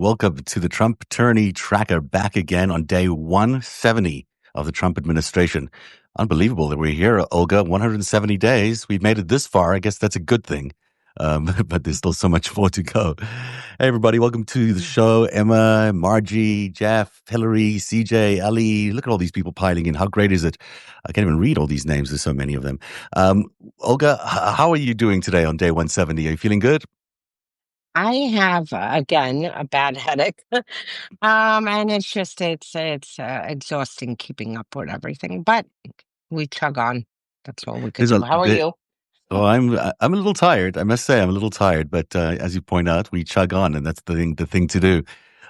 Welcome to the Trump Attorney Tracker, back again on day 170 of the Trump administration. Unbelievable that we're here, Olga. 170 days. We've made it this far. I guess that's a good thing. But there's still so much more to go. Hey, everybody. Welcome to the show. Emma, Margie, Jeff, Hillary, CJ, Ali. Look at all these people piling in. How great is it? I can't even read all these names. There's so many of them. Olga, how are you doing today on day 170? Are you feeling good? I have again a bad headache, and it's exhausting keeping up with everything. But we chug on. That's all we could There's do. a How are there, you? Oh, I'm a little tired. I must say, I'm a little tired. But as you point out, we chug on, and that's the thing to do.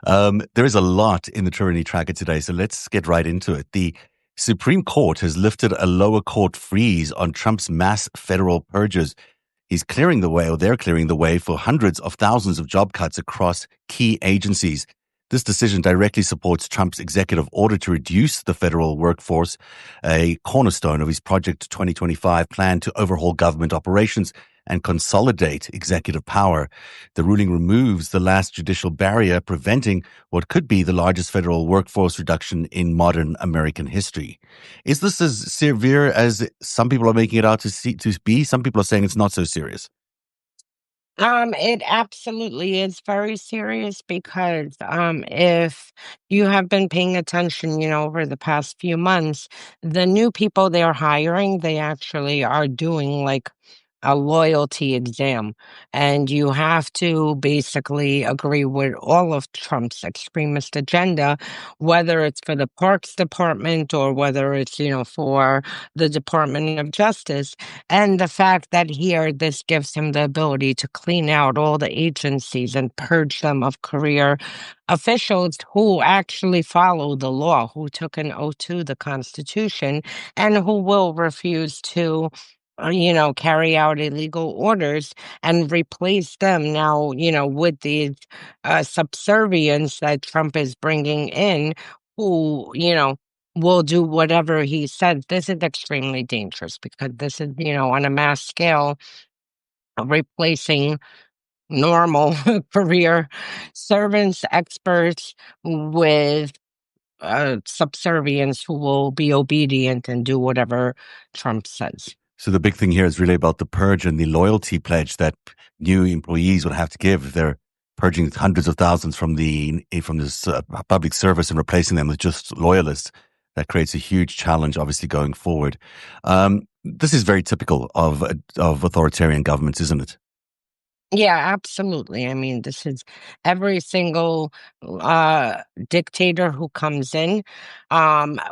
There is a lot in the Tyranny Tracker today, so let's get right into it. The Supreme Court has lifted a lower court freeze on Trump's mass federal purges. He's clearing the way, or they're clearing the way, for hundreds of thousands of job cuts across key agencies. This decision directly supports Trump's executive order to reduce the federal workforce, a cornerstone of his Project 2025 plan to overhaul government operations and consolidate executive power. The ruling removes the last judicial barrier preventing what could be the largest federal workforce reduction in modern American history. Is this as severe as some people are making it out to be? Some people are saying it's not so serious. It absolutely is very serious because if you have been paying attention, over the past few months, the new people they're hiring, they actually are doing like a loyalty exam, and you have to basically agree with all of Trump's extremist agenda, whether it's for the Parks Department or whether it's, for the Department of Justice. And the fact that here this gives him the ability to clean out all the agencies and purge them of career officials who actually follow the law, who took an oath to the Constitution, and who will refuse to carry out illegal orders and replace them now, with the subservience that Trump is bringing in, who, will do whatever he says. This is extremely dangerous because this is, on a mass scale, replacing normal career servants, experts with subservience who will be obedient and do whatever Trump says. So the big thing here is really about the purge and the loyalty pledge that new employees would have to give if they're purging hundreds of thousands from this public service and replacing them with just loyalists. That creates a huge challenge, obviously, going forward. This is very typical of authoritarian governments, isn't it? Yeah, absolutely. I mean, this is every single dictator who comes in,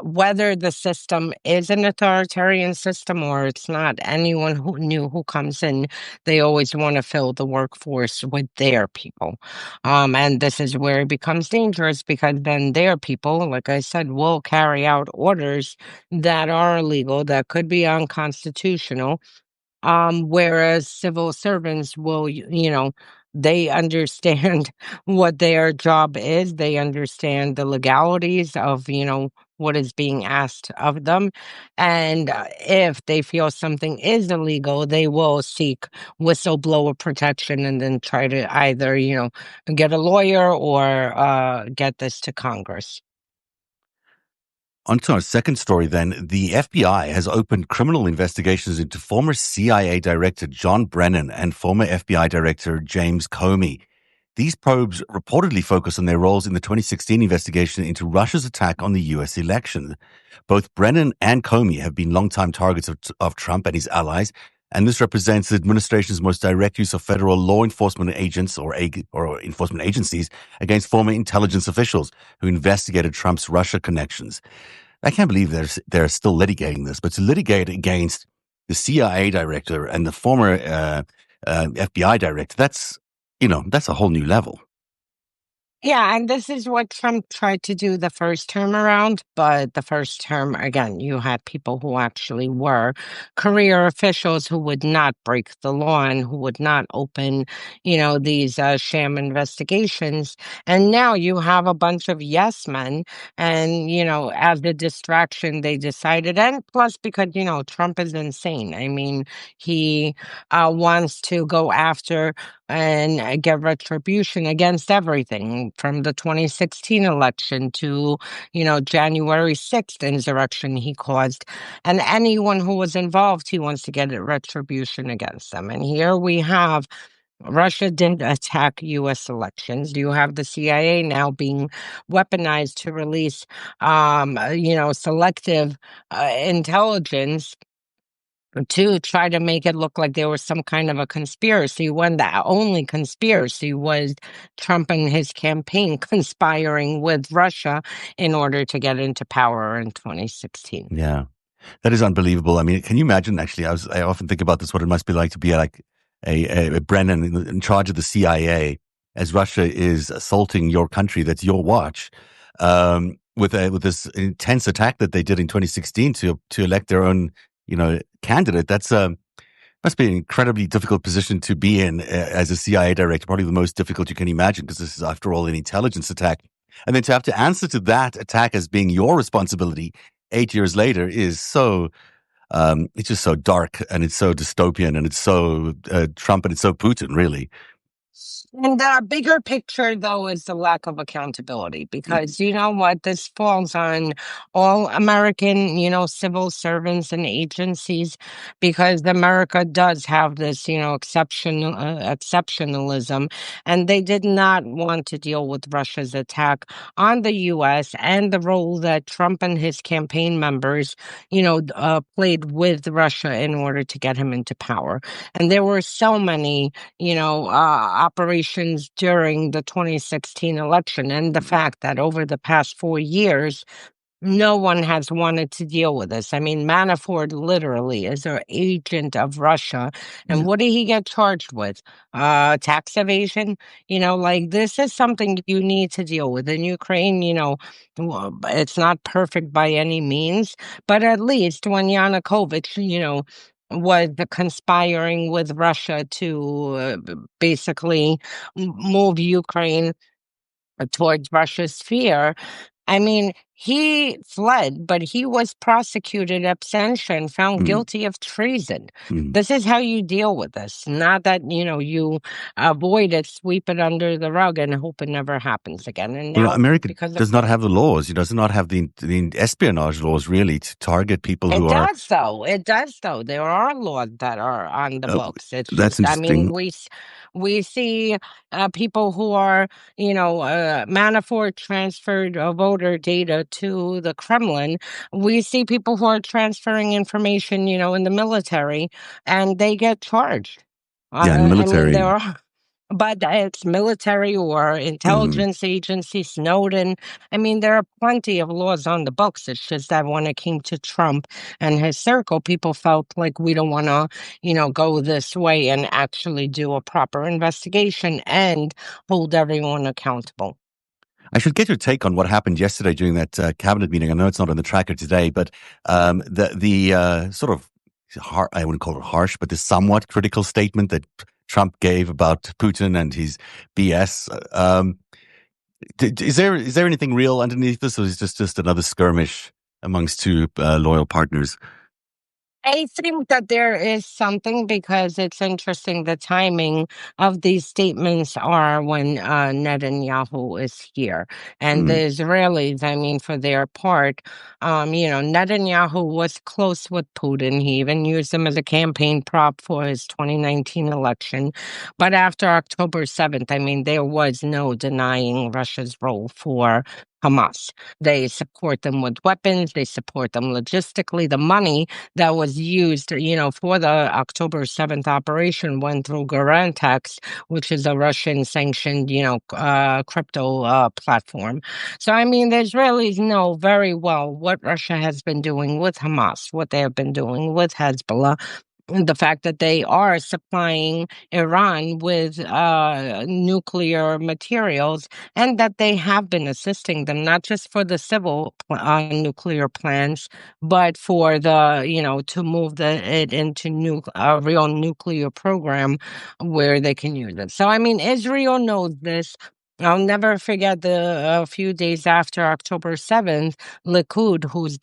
whether the system is an authoritarian system or it's not, anyone who new who comes in, they always want to fill the workforce with their people. And this is where it becomes dangerous because then their people, like I said, will carry out orders that are illegal, that could be unconstitutional, whereas civil servants will, they understand what their job is. They understand the legalities of, what is being asked of them. And if they feel something is illegal, they will seek whistleblower protection and then try to either, get a lawyer or get this to Congress. On to our second story then. The FBI has opened criminal investigations into former CIA Director John Brennan and former FBI Director James Comey. These probes reportedly focus on their roles in the 2016 investigation into Russia's attack on the U.S. election. Both Brennan and Comey have been longtime targets of Trump and his allies, and this represents the administration's most direct use of federal law enforcement agents or enforcement agencies against former intelligence officials who investigated Trump's Russia connections. I can't believe they're still litigating this, but to litigate against the CIA director and the former FBI director, that's a whole new level. Yeah, and this is what Trump tried to do the first term around. But the first term, again, you had people who actually were career officials who would not break the law and who would not open, these sham investigations. And now you have a bunch of yes men. And, as a distraction, they decided, and plus because, Trump is insane. I mean, he wants to go after and get retribution against everything from the 2016 election to, January 6th insurrection he caused. And anyone who was involved, he wants to get retribution against them. And here we have Russia did attack U.S. elections. You have the CIA now being weaponized to release, selective intelligence to try to make it look like there was some kind of a conspiracy when the only conspiracy was Trump and his campaign conspiring with Russia in order to get into power in 2016. Yeah. That is unbelievable. I mean, can you imagine? Actually, I often think about this. What it must be like to be like a Brennan in charge of the CIA as Russia is assaulting your country. That's your watch. With this intense attack that they did in 2016 to elect their own candidate. That's must be an incredibly difficult position to be in as a CIA director. Probably the most difficult you can imagine, because this is, after all, an intelligence attack. And then to have to answer to that attack as being your responsibility 8 years later is so, it's just so dark, and it's so dystopian, and it's so Trump, and it's so Putin, really. And the bigger picture, though, is the lack of accountability, because you know what? This falls on all American, civil servants and agencies, because America does have this, exceptionalism, and they did not want to deal with Russia's attack on the U.S. and the role that Trump and his campaign members, played with Russia in order to get him into power. And there were so many, operations during the 2016 election, and the fact that over the past 4 years, no one has wanted to deal with this. I mean, Manafort literally is an agent of Russia. And Yeah. what did he get charged with? Tax evasion? Like, this is something you need to deal with. In Ukraine, it's not perfect by any means, but at least when Yanukovych, was conspiring with Russia to basically move Ukraine towards Russia's sphere. I mean, he fled, but he was prosecuted absentia, found Mm, guilty of treason. mm. This is how you deal with this. Not that, you avoid it, sweep it under the rug, and hope it never happens again. And Well, now, America because of does not have the laws. It does not have the espionage laws, really, to target people it who are. does, though. It does, though. There are laws that are on the Uh, books. It's that's just, I mean, interesting. we see people who are, Manafort transferred voter data to the Kremlin. We see people who are transferring information, in the military, and they get charged. Yeah, in the I mean, there military. are. But it's military or Mm. intelligence agency, Snowden. I mean, there are plenty of laws on the books. It's just that when it came to Trump and his circle, people felt like we don't want to, go this way and actually do a proper investigation and hold everyone accountable. I should get your take on what happened yesterday during that cabinet meeting. I know it's not on the tracker today, but the sort of I wouldn't call it harsh, but the somewhat critical statement that Trump gave about Putin and his BS. Is there anything real underneath this, or is this just another skirmish amongst two loyal partners? I think that there is something, because it's interesting. The timing of these statements are when Netanyahu is here. And the Mm. Israelis, I mean, for their part, Netanyahu was close with Putin. He even used him as a campaign prop for his 2019 election. But after October 7th, I mean, there was no denying Russia's role for Hamas. They support them with weapons, they support them logistically. The money that was used, for the October 7th operation went through Garantex, which is a Russian sanctioned, crypto platform. So, I mean, the Israelis know very well what Russia has been doing with Hamas, what they have been doing with Hezbollah, the fact that they are supplying Iran with nuclear materials, and that they have been assisting them, not just for the civil nuclear plants, but for the, to move it into a real nuclear program where they can use it. So, I mean, Israel knows this. I'll never forget the a few days after October 7th, Likud, who's,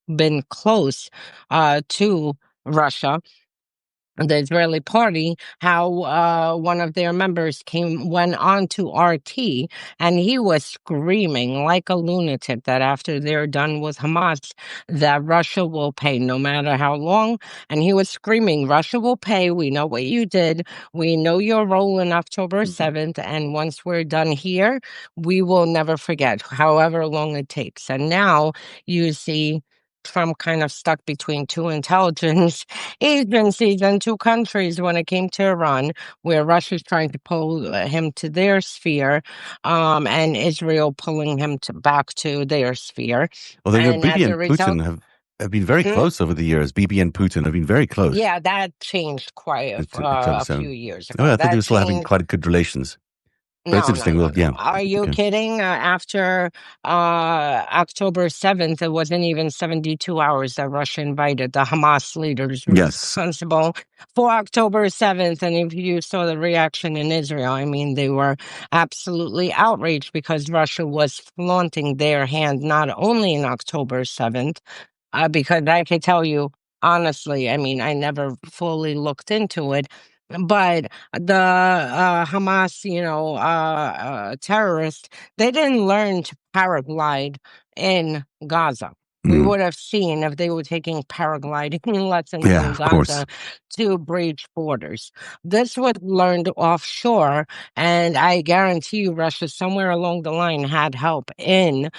been close to Russia, the Israeli party, how one of their members went on to RT, and he was screaming like a lunatic that after they're done with Hamas, that Russia will pay no matter how long. And he was screaming, Russia will pay. We know what you did. We know your role in October Mhm. 7th. And once we're done here, we will never forget, however long it takes. And now you see Trump kind of stuck between two intelligence agencies in two countries when it came to Iran, where Russia's trying to pull him to their sphere, and Israel pulling him back to their sphere. Although And Bibi as a and result, Putin have been very hmm? close over the years. Bibi and Putin have been very close. Yeah, that changed quite October a few 7th. years Oh, yeah, ago. I thought they That were still having changed. quite good relations. But it's No, no, interesting. no, Well, no. yeah. Are you Okay. kidding? After October 7th, it wasn't even 72 hours that Russia invited the Hamas leaders Yes. responsible for October 7th. And if you saw the reaction in Israel, I mean, they were absolutely outraged because Russia was flaunting their hand not only in October 7th, because I can tell you honestly, I mean, I never fully looked into it, but the Hamas, terrorists, they didn't learn to paraglide in Gaza. We Mm. would have seen if they were taking paragliding lessons Yeah, in of course. Gaza to breach borders. This was learned offshore, and I guarantee you, Russia somewhere along the line had help in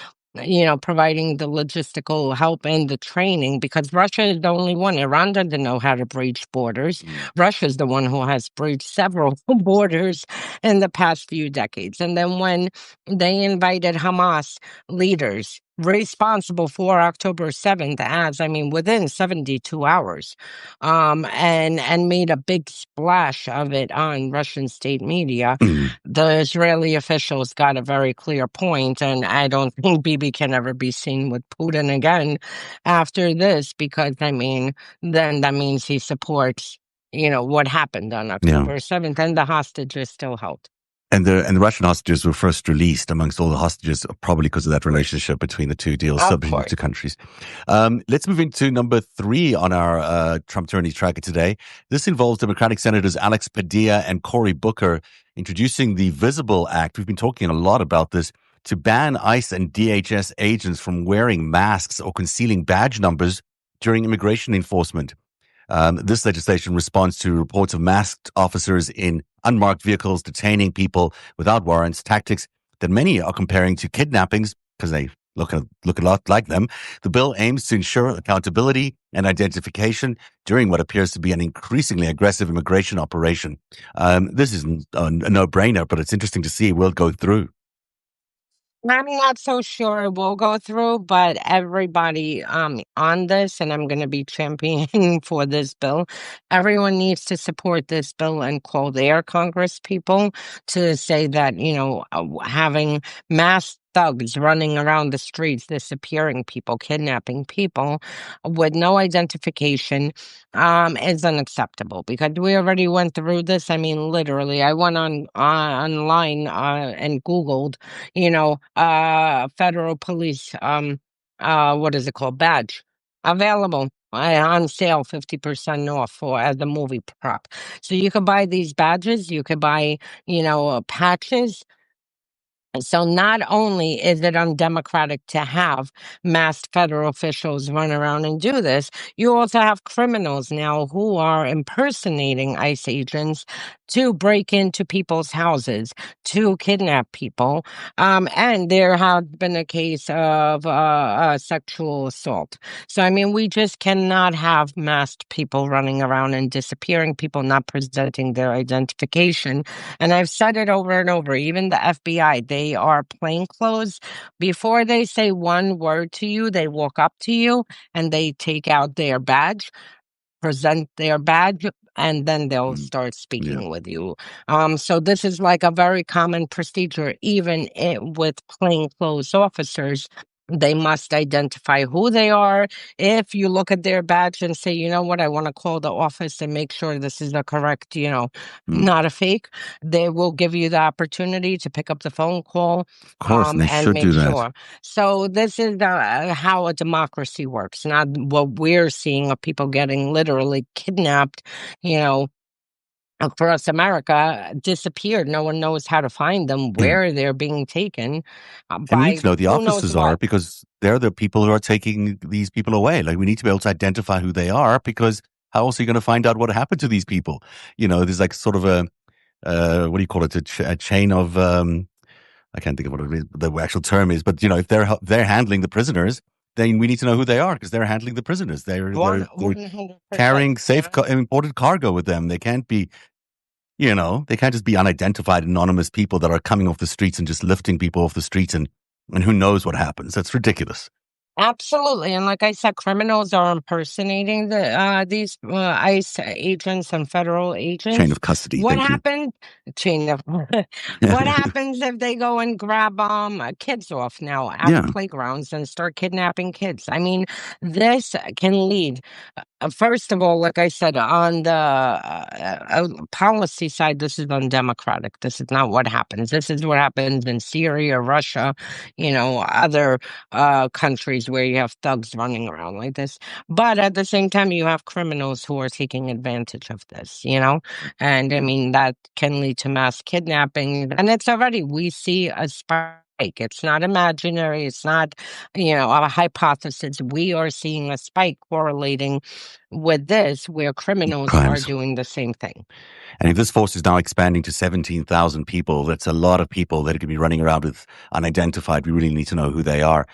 providing the logistical help and the training because Russia is the only one. Iran doesn't know how to breach borders. Mm. Russia is the one who has breached several borders in the past few decades. And then when they invited Hamas leaders responsible for October 7th, as I mean, within 72 hours, and made a big splash of it on Russian state media, Mm. the Israeli officials got a very clear point, and I don't think Bibi can ever be seen with Putin again after this, because I mean, then that means he supports, what happened on Yeah. October 7th, and the hostage is still held. And the Russian hostages were first released amongst all the hostages, probably because of that relationship between the two deals, Of between the course. two countries. Let's move into number 3 on our Trump tyranny tracker today. This involves Democratic Senators Alex Padilla and Cory Booker introducing the Visible Act. We've been talking a lot about this to ban ICE and DHS agents from wearing masks or concealing badge numbers during immigration enforcement. This legislation responds to reports of masked officers in unmarked vehicles detaining people without warrants, tactics that many are comparing to kidnappings because they look a lot like them. The bill aims to ensure accountability and identification during what appears to be an increasingly aggressive immigration operation. This isn't a no-brainer, but it's interesting to see it will go through. I'm not so sure it will go through, but everybody on this, and I'm going to be championing for this bill. Everyone needs to support this bill and call their Congress people to say that having mass thugs running around the streets, disappearing people, kidnapping people with no identification is unacceptable because we already went through this. I mean, literally, I went on online and Googled federal police, what is it called? Badge available on sale, 50% off for as a movie prop. So you can buy these badges, you can buy, patches. So not only is it undemocratic to have masked federal officials run around and do this, you also have criminals now who are impersonating ICE agents to break into people's houses, to kidnap people. And there has been a case of sexual assault. So, I mean, we just cannot have masked people running around and disappearing, people not presenting their identification. And I've said it over and over, even the FBI, they are plainclothes. Before they say one word to you, they walk up to you and they take out their badge, present their badge, and then they'll Mm. start Yeah. speaking with you. So this is like a very common procedure, even with plainclothes officers. They must identify who they are. If you look at their badge and say, you know what, I want to call the office and make sure this is the correct, Mm. not a fake, they will give you the opportunity to pick up the phone call Of course, and they and should make do that. sure. So this is how a democracy works, not what we're seeing of people getting literally kidnapped, you know, across America, disappeared. No one knows how to find them, Yeah. where they're being taken And we need by to know the who knows officers are what. because they're the people who are taking these people away. Like we need to be able to identify who they are because how else are you going to find out what happened to these people? There's like sort of a what do you call it? A chain of I can't think of what the actual term is, but if they're handling the prisoners, then we need to know who they are because they're handling the prisoners. They're 100%. carrying imported cargo with them. They can't be they can't just be unidentified anonymous people that are coming off the streets and just lifting people off the streets and who knows what happens. That's ridiculous. Absolutely. And like I said, criminals are impersonating these ICE agents and federal Chain agents. of custody. What Thank you. happened? Chain of what happens if they go and grab kids off now out of Yeah. playgrounds and start kidnapping kids? I mean, this can lead. First of all, like I said, on the policy side, this is undemocratic. This is not what happens. This is what happens in Syria, Russia, other countries where you have thugs running around like this. But at the same time, you have criminals who are taking advantage of this, and I mean, that can lead to mass kidnapping. And we see a spike. It's not imaginary. It's not, a hypothesis. We are seeing a spike correlating with this where criminals are Crimes. doing the same thing. And if this force is now expanding to 17,000 people, that's a lot of people that could be running around with unidentified. We really need to know who they are.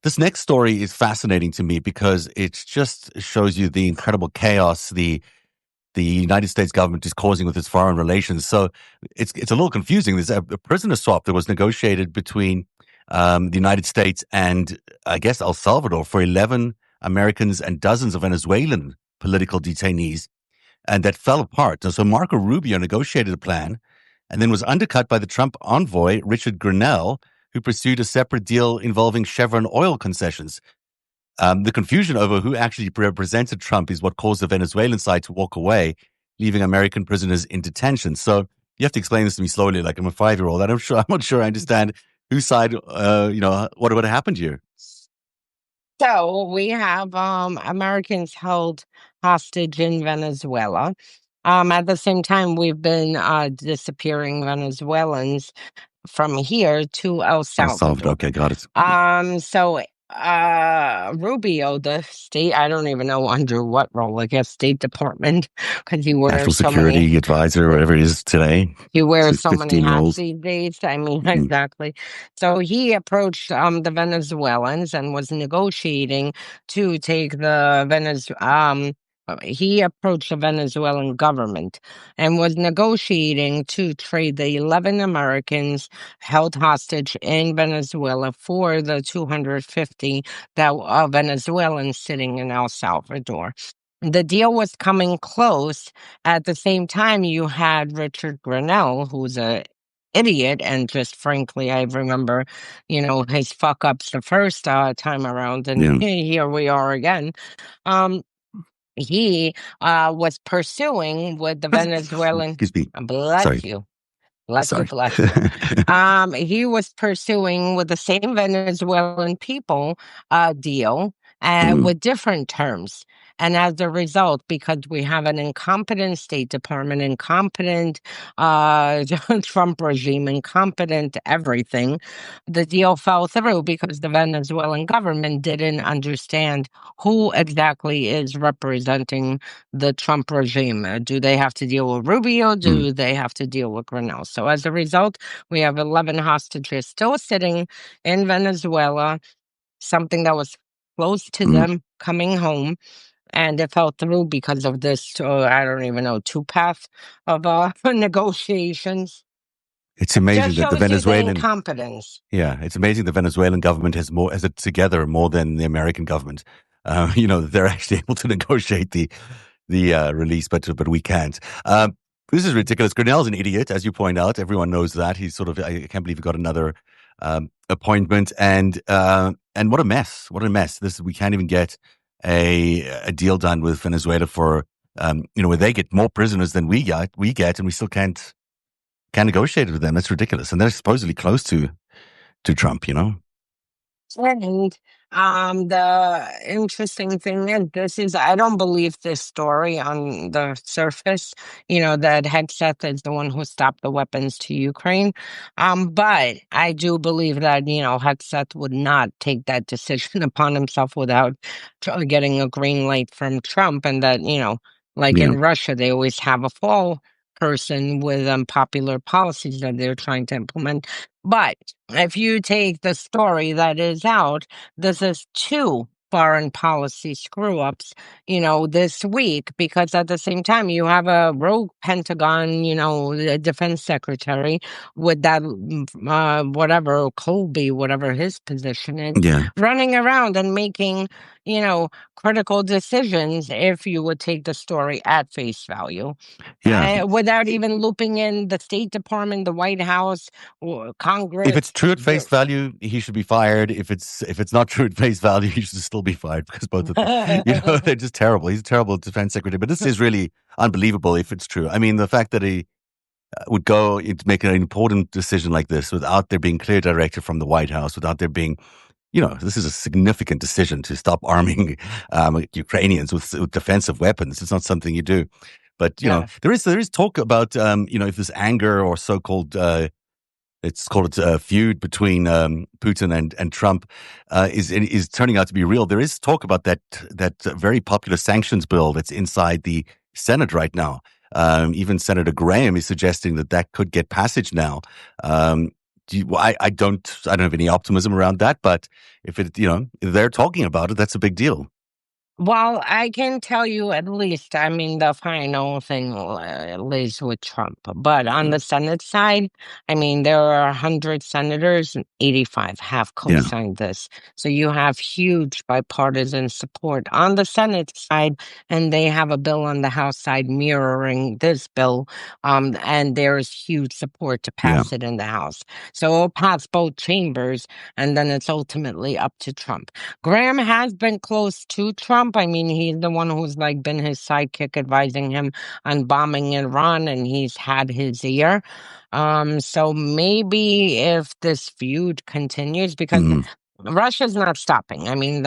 This next story is fascinating to me because it just shows you the incredible chaos the United States government is causing with its foreign relations. So it's a little confusing. There's a prisoner swap that was negotiated between the United States and I guess El Salvador for 11 Americans and dozens of Venezuelan political detainees, and that fell apart. So Marco Rubio negotiated a plan and then was undercut by the Trump envoy, Richard Grenell, who pursued a separate deal involving Chevron oil concessions. The confusion over who actually represented Trump is what caused the Venezuelan side to walk away, leaving American prisoners in detention. So you have to explain this to me slowly, like I'm a 5-year-old. I'm not sure I understand whose side, what happened here. So we have Americans held hostage in Venezuela. At the same time, we've been disappearing Venezuelans from here to El El Salvador. Salvador. Okay, got it. So Rubio, the state, I don't even know under what role, I guess State Department, because National Security Advisor, whatever it is today. he wears so many 15 hats roles. these days. I mean, Mhm. exactly. So he approached the Venezuelans and was negotiating to take the he approached the Venezuelan government and was negotiating to trade the 11 Americans held hostage in Venezuela for the 250 that Venezuelans sitting in El Salvador. The deal was coming close. At the same time, you had Richard Grenell, who's a idiot, and just frankly, I remember, his fuck ups the first time around, and Yeah. here we are again. Um, he was pursuing with the Venezuelan. Excuse me. Bless Sorry. you. Bless you, Sorry. bless you. He was pursuing with the same Venezuelan people a deal with different terms. And as a result, because we have an incompetent State Department, incompetent Trump regime, incompetent everything, the deal fell through because the Venezuelan government didn't understand who exactly is representing the Trump regime. Do they have to deal with Rubio? Do they have to deal with Grenell? So as a result, we have 11 hostages still sitting in Venezuela, something that was close to them coming home. And it fell through because of this, I don't even know, two-path of negotiations. It's amazing Just that the shows you the Venezuelan, incompetence. yeah, it's amazing the Venezuelan government has it together more than the American government. They're actually able to negotiate the release, but we can't. This is ridiculous. Grinnell's an idiot, as you point out. Everyone knows that. He's I can't believe he got another appointment. And and what a mess! What a mess! This we can't even get a deal done with Venezuela for where they get more prisoners than we get, and we still can't negotiate with them. That's ridiculous, and they're supposedly close to Trump. And the interesting thing is, this is, I don't believe this story on the surface, that Hegseth is the one who stopped the weapons to Ukraine. But I do believe that, Hegseth would not take that decision upon himself without getting a green light from Trump. And that, like Yeah, in Russia, they always have a fall person with unpopular policies that they're trying to implement. But if you take the story that is out, this is two foreign policy screw ups, this week, because at the same time, you have a rogue Pentagon, the defense secretary with that, whatever, Colby, whatever his position is, yeah, running around and making, critical decisions if you would take the story at face value, yeah. without even looping in the State Department, the White House, or If Congress. it's true at face value, he should be fired. If it's not true at face value, he should still be fired because both of them, they're just terrible. He's a terrible defense secretary. But this is really unbelievable if it's true. I mean, the fact that he would go to make an important decision like this without there being clear directive from the White House, without there being, this is a significant decision to stop arming Ukrainians with defensive weapons. It's not something you do. But Yeah. there is talk about if this anger or so-called let's call it a feud between Putin and Trump is turning out to be real. There is talk about that very popular sanctions bill that's inside the Senate right now. Even Senator Graham is suggesting that could get passage now. I don't have any optimism around that, but if if they're talking about it, that's a big deal. Well, I can tell you at least, I mean, the final thing lays with Trump. But on the Senate side, I mean, there are 100 senators and 85 have Yeah, co-signed this. So you have huge bipartisan support on the Senate side, and they have a bill on the House side mirroring this bill. And there's huge support to yeah, pass it in the House. So it'll pass both chambers, and then it's ultimately up to Trump. Graham has been close to Trump. I mean, he's the one who's like been his sidekick advising him on bombing Iran, and he's had his ear. So maybe if this feud continues, because mm, Russia's not stopping. I mean,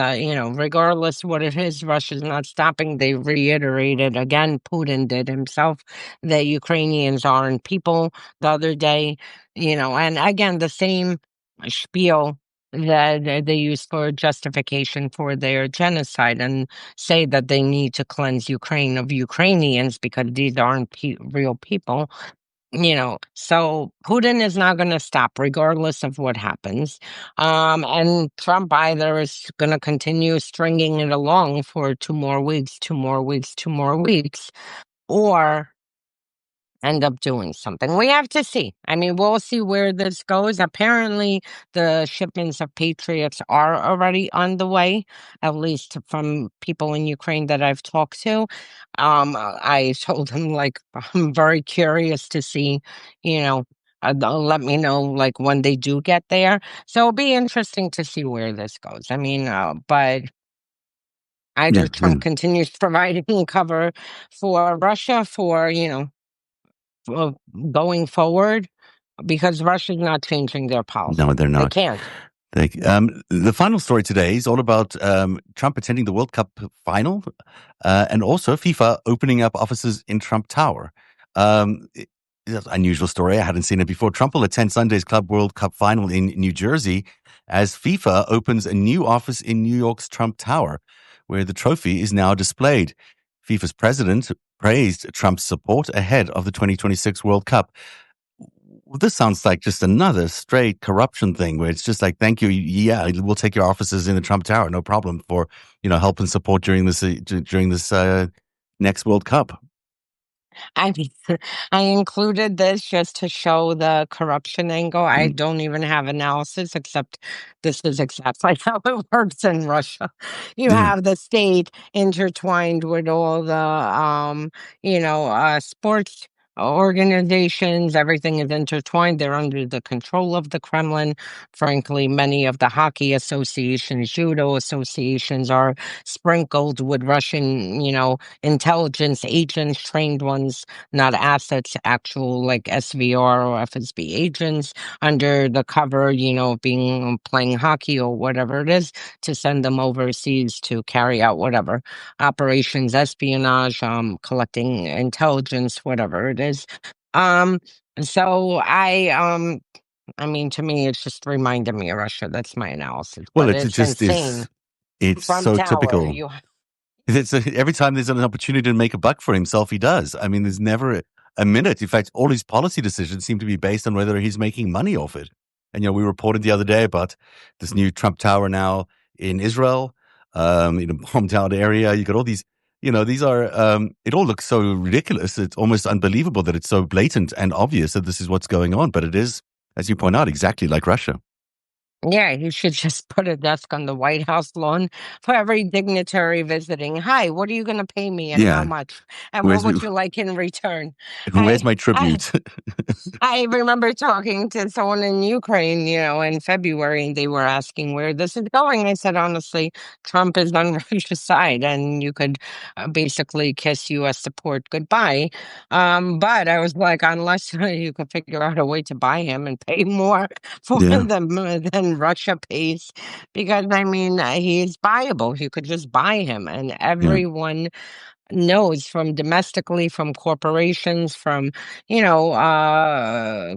regardless what it is, Russia's not stopping. They reiterated again, Putin did himself, that Ukrainians aren't people the other day, and again, the same spiel that they use for justification for their genocide and say that they need to cleanse Ukraine of Ukrainians because these aren't real people. So Putin is not going to stop regardless of what happens. And Trump either is going to continue stringing it along for 2 more weeks, 2 more weeks, 2 more weeks, or end up doing something. We have to see. I mean, we'll see where this goes. Apparently, the shipments of Patriots are already on the way, at least from people in Ukraine that I've talked to. I told them, like, I'm very curious to see, they'll let me know, like, when they do get there. So it'll be interesting to see where this goes. I mean, but either yeah. Trump continues providing cover for Russia for, uh, going forward, because Russia's not changing their No, policy. they're They not. can't. The final story today is all about Trump attending the World Cup final and also FIFA opening up offices in Trump Tower. It's an unusual story. I hadn't seen it before. Trump will attend Sunday's Club World Cup final in New Jersey as FIFA opens a new office in New York's Trump Tower, where the trophy is now displayed. FIFA's president praised Trump's support ahead of the 2026 World Cup. Well, this sounds like just another straight corruption thing where it's just like, thank you. Yeah, we'll take your offices in the Trump Tower. No problem for, help and support during this next World Cup. I mean, I included this just to show the corruption angle. I Mm, don't even have analysis, except this is exactly how it works in Russia. You yeah. have the state intertwined with all the, sports organizations. Everything is intertwined. They're under the control of the Kremlin. Frankly, many of the hockey associations, judo associations are sprinkled with Russian, intelligence agents, trained ones, not assets, actual like SVR or FSB agents under the cover, being playing hockey or whatever it is, to send them overseas to carry out whatever operations, espionage, collecting intelligence, whatever it is. Um, so I mean, to me, it's just reminded me of Russia. That's my analysis, Well, but it it's just insane. is. It's Trump so Tower, typical. Every time there's an opportunity to make a buck for himself, he does. I mean, there's never a minute. In fact, all his policy decisions seem to be based on whether he's making money off it. And we reported the other day about this new Trump Tower now in Israel, in a bombed out area. You got all these. These are. It all looks so ridiculous. It's almost unbelievable that it's so blatant and obvious that this is what's going on. But it is, as you point out, exactly like Russia. Yeah, you should just put a desk on the White House lawn for every dignitary visiting. Hi, what are you going to pay me and how Yeah. much? And what Where's would you like in return? where's I my I tribute? I remember talking to someone in Ukraine, in February, and they were asking where this is going. I said, honestly, Trump is on Russia's side, and you could basically kiss U.S. support goodbye. But I was like, unless you could figure out a way to buy him and pay more for Yeah. them than Russia pays, because I mean, he is buyable. You could just buy him, and Yeah. everyone knows from domestically, from corporations, from,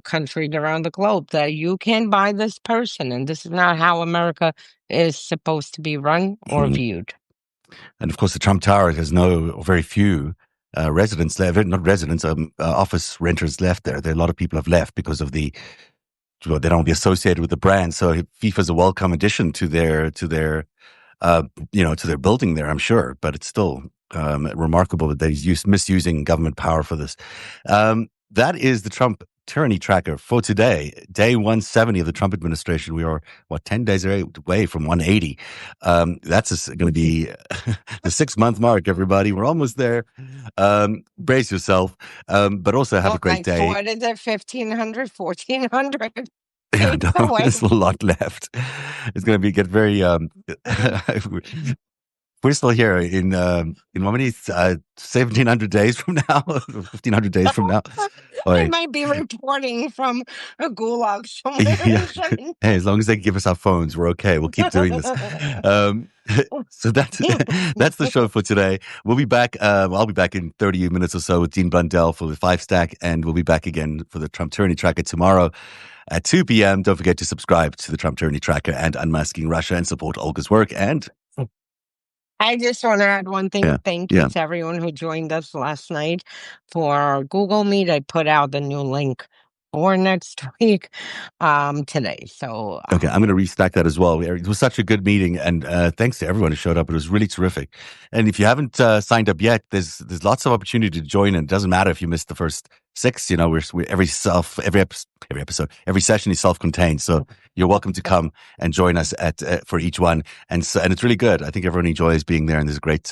countries around the globe that you can buy this person. And this is not how America is supposed to be run or Mm. viewed. And of course, the Trump Tower has no or very few residents left, not residents, office renters left there. There are a lot of people have left because of they don't want to be associated with the brand. So FIFA's a welcome addition to their to their building there, I'm sure. But it's still remarkable that they're misusing government power for this. That is the Trump tyranny tracker for today, day 170 of the Trump administration. We are 10 days away from 180. That's going to be the 6-month mark, everybody. We're almost there. Brace yourself, but also have a great day. What is it, 1,500, 1,400? Yeah, It's no, away. there's a lot left. It's going to get very. We're still here in how many 1,700 days from now, 1,500 days from now. I might be reporting from a gulag somewhere Yeah. in China. Hey, as long as they give us our phones, we're okay. We'll keep doing this. So that's the show for today. We'll be back. I'll be back in 30 minutes or so with Dean Blundell for the 5-stack, and we'll be back again for the Trump Tyranny Tracker tomorrow at 2 p.m. Don't forget to subscribe to the Trump Tyranny Tracker and Unmasking Russia and support Olga's work. And I just want to add one thing. yeah, Thank yeah. you to everyone who joined us last night for our Google Meet. I put out the new link for next week today. So Okay, I'm going to restack that as well. It was such a good meeting, and thanks to everyone who showed up. It was really terrific. And if you haven't signed up yet, there's lots of opportunity to join. And it doesn't matter if you missed the first 6. Every episode, every session is self-contained. So you're welcome to come and join us for each one. And it's really good. I think everyone enjoys being there, and there's great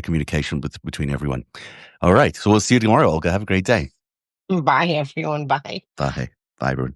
communication between everyone. All right, so we'll see you tomorrow, Olga. Have a great day. bye, everyone. Bye. Bye, everyone.